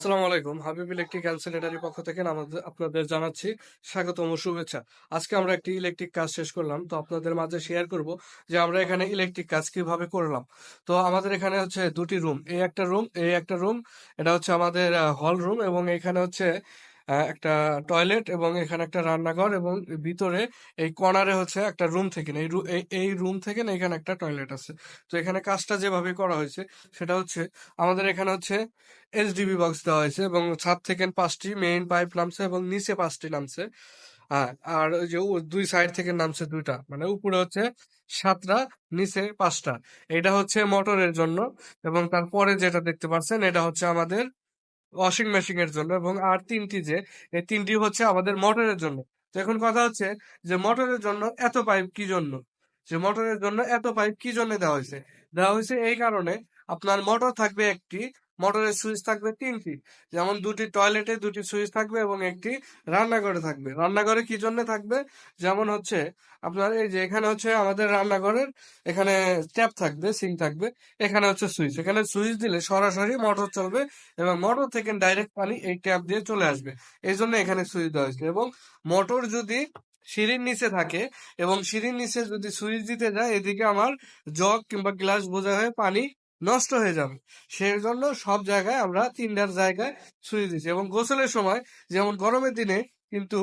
আসসালামু আলাইকুম। Habib electric and স্যানিটারির পক্ষ থেকে আপনাদের জানাচ্ছি স্বাগতম ও শুভেচ্ছা। আজকে আমরা একটি ইলেকট্রিক কাজ শেষ করলাম। তো আপনাদের মাঝে শেয়ার করব যে আমরা এখানে ইলেকট্রিক কাজ কিভাবে করলাম। তো আমাদের এখানে হচ্ছে দুটি রুম। এই একটা রুম, এই একটা রুম। এটা হচ্ছে আমাদের হল রুম এবং এখানে হচ্ছে একটা টয়লেট এবং এখানে একটা রান্নাঘর এবং ভিতরে এই কর্নারে হচ্ছে একটা রুম থেকে না এই রুম থেকে না এখানে একটা টয়লেট আছে। তো এখানে কাজটা যেভাবে করা হয়েছে সেটা হচ্ছে আমাদের এখানে হচ্ছে এইচডিবি বক্স দেওয়া হয়েছে এবং ছাদ থেকে 5টি মেইন পাইপ নামছে এবং নিচে 5টি নামছে। হ্যাঁ, আর ওই যে দুই সাইড থেকে নামছে দুইটা, মানে উপরে হচ্ছে 7টা, নিচে 5টা। এটা হচ্ছে মোটরের জন্য এবং তারপরে যেটা দেখতে পাচ্ছেন এটা হচ্ছে আমাদের ওয়াশিং মেশিন এর জন্য এবং আর তিনটি যে এই তিনটি হচ্ছে আমাদের মোটরের জন্য। তো এখন কথা হচ্ছে যে মোটরের জন্য এত পাইপ কি জন্য, যে মোটরের জন্য এত পাইপ কি জন্য দেওয়া হয়েছে এই কারণে আপনার মোটর থাকবে একটি, মোটরের সুইচ থাকবে তিনটি। যেমন দুটি টয়লেটে দুটি সুইচ থাকবে এবং একটি রান্নাঘরে থাকবে। রান্নাঘরে কি জন্য থাকবে, যেমন হচ্ছে আপনার এই যে এখানে হচ্ছে আমাদের রান্নাঘরের এখানে ট্যাপ থাকবে, সিঙ্ক থাকবে, এখানে হচ্ছে সুইচ, এখানে সুইচ দিলে সরাসরি মোটর চলবে এবং মোটর থেকে ডাইরেক্ট পানি এই ট্যাপ দিয়ে চলে আসবে। এই জন্য এখানে সুইচ দেওয়া হয়েছে। এবং মোটর যদি সিঁড়ির নিচে থাকে এবং সিঁড়ির নিচে যদি সুইচ দিতে যায়, এদিকে আমার জগ কিংবা গ্লাস বোঝা হয়ে পানি নষ্ট হয়ে যাবে। সেই জন্য সব জায়গায় আমরা তিনটার জায়গায় সুইচ দিচ্ছি। এবং গোসলের সময় যেমন গরমের দিনে কিন্তু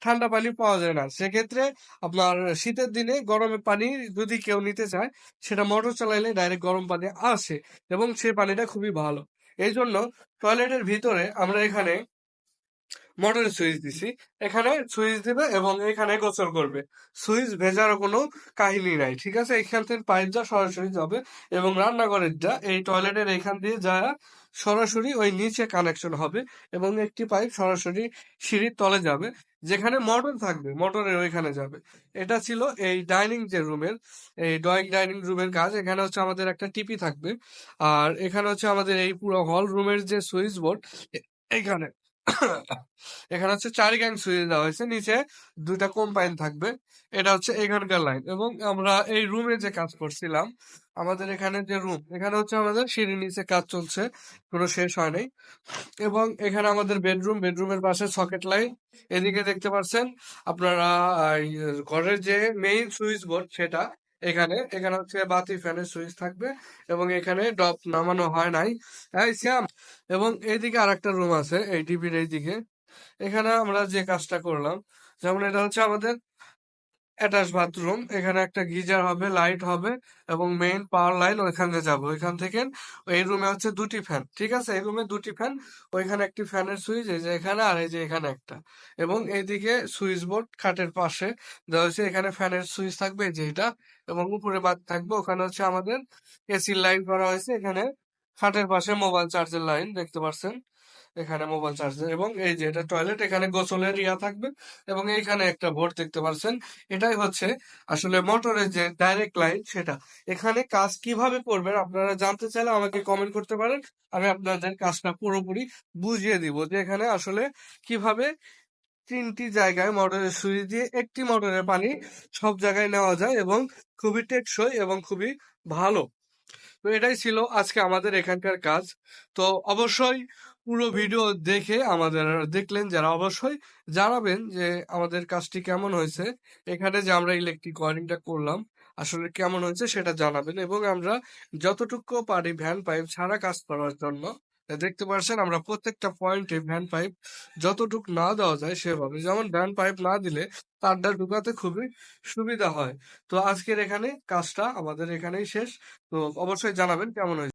ঠান্ডা পানি পাওয়া যায় না, সেক্ষেত্রে আপনার শীতের দিনে গরমের পানি যদি কেউ নিতে চায়, সেটা মোটর চালাইলে ডাইরেক্ট গরম পানি আসে এবং সেই পানিটা খুবই ভালো। এই জন্য টয়লেটের ভিতরে আমরা এখানে মোটরের সুইচ দিছি। এখানে সুইচ দিবে এবং এখানে গোসল করবে। সুইচ ভেজারও কোনো কাহিনী নাই, ঠিক আছে? এখান থেকে পাইপ যা সরাসরি যাবে এবং রান্নাঘরের যা এই টয়লেটের এখান দিয়ে যা সরাসরি ওই নিচে কানেকশন হবে এবং একটি পাইপ সরাসরি সিঁড়ির তলে যাবে, যেখানে মোটর থাকবে মোটরের ওইখানে যাবে। এটা ছিল এই ডাইনিং যে রুমের, এই ডাইনিং রুমের কাজ। এখানে হচ্ছে আমাদের একটা টিপি থাকবে আর এখানে হচ্ছে আমাদের এই পুরো হল রুমের যে সুইচ বোর্ড এখানে এখানে হচ্ছে 4 গ্যাং সুইচ দেওয়া হয়েছে, নিচে দুইটা কম্বাইন থাকবে। এটা হচ্ছে এখানকার লাইন। এবং আমরা এই রুমে যে কাজ করছিলাম, আমাদের এখানে যে রুম, এখানে হচ্ছে আমাদের সিঁড়ির নিচে কাজ চলছে, কোনো শেষ হয় নাই। এবং এখানে আমাদের বেডরুমের পাশে সকেট লাইট। এদিকে দেখতে পাচ্ছেন আপনারা এই ঘরের যে মেইন সুইচ বোর্ড সেটা এখানে এখানে হচ্ছে বাতি ফ্যানের সুইচ থাকবে এবং এখানে ডপ নামানো হয় নাই। এই শ্যাম, এবং এইদিকে আরেকটা রুম আছে এই টিভির এইদিকে। এখানে আমরা যে কাজটা করলাম, যেমন এটা হচ্ছে আমাদের অ্যাটাচ বাথরুম। এখানে একটা গিজার হবে, লাইট হবে এবং মেইন পাওয়ার লাইন ওইখানে যাবে। ওইখান থেকে এই রুমে হচ্ছে দুটি ফ্যান, ঠিক আছে? এই রুমে দুটি ফ্যান, ওইখানে একটি ফ্যানের সুইচ, এই যে এখানে আর এই যে এখানে একটা। এবং এইদিকে সুইচ বোর্ড খাটের পাশে দেওয়া হয়েছে। এখানে ফ্যানের সুইচ থাকবে এই যে এটা, এবং উপরে বাদ থাকবে। ওখানে হচ্ছে আমাদের এসির লাইন করা হয়েছে। এখানে খাটের পাশে মোবাইল চার্জের লাইন দেখতে পাচ্ছেন, এখানে মোবাইল চার্জার। এবং এই যে এটা টয়লেট, এখানে গোসলের ইয়া থাকবে এবং এইখানে একটা বোর্ড দেখতে পাচ্ছেন। এটাই হচ্ছে আসলে মোটরের যে ডাইরেক্ট লাইন সেটা। এখানে কাজ কিভাবে করবেন আপনারা জানতে চাইলে আমাকে কমেন্ট করতে পারেন। আমি আপনাদের কাজটা পুরোপুরি বুঝিয়ে দিব যে এখানে আসলে কিভাবে তিনটি জায়গায় মোটরের সুইচ দিয়ে একটি মোটরের পানি সব জায়গায় নেওয়া যায় এবং খুবই টেকসই এবং খুবই ভালো। তো এটাই ছিল আজকে আমাদের এখানকার কাজ। তো অবশ্যই পুরো ভিডিও দেখে আমাদের দেখলেন যারা, অবশ্যই জানাবেন যে আমাদের কাজটি কেমন হয়েছে। এখানে যে আমরা ইলেকট্রিক ওয়ারিংটা করলাম আসলে কেমন হয়েছে সেটা জানাবেন। এবং আমরা যতটুকু পারি ভ্যান পাইপ ছাড়া কাজ করার জন্য, দেখতে পাচ্ছেন আমরা প্রত্যেকটা পয়েন্টে ভ্যান পাইপ যতটুকু না দেওয়া যায় সেভাবে, যেমন ভ্যান পাইপ না দিলে তারটা ঢুকাতে খুবই সুবিধা হয়। তো আজকের এখানে কাজটা আমাদের এখানেই শেষ। তো অবশ্যই জানাবেন কেমন হয়েছে।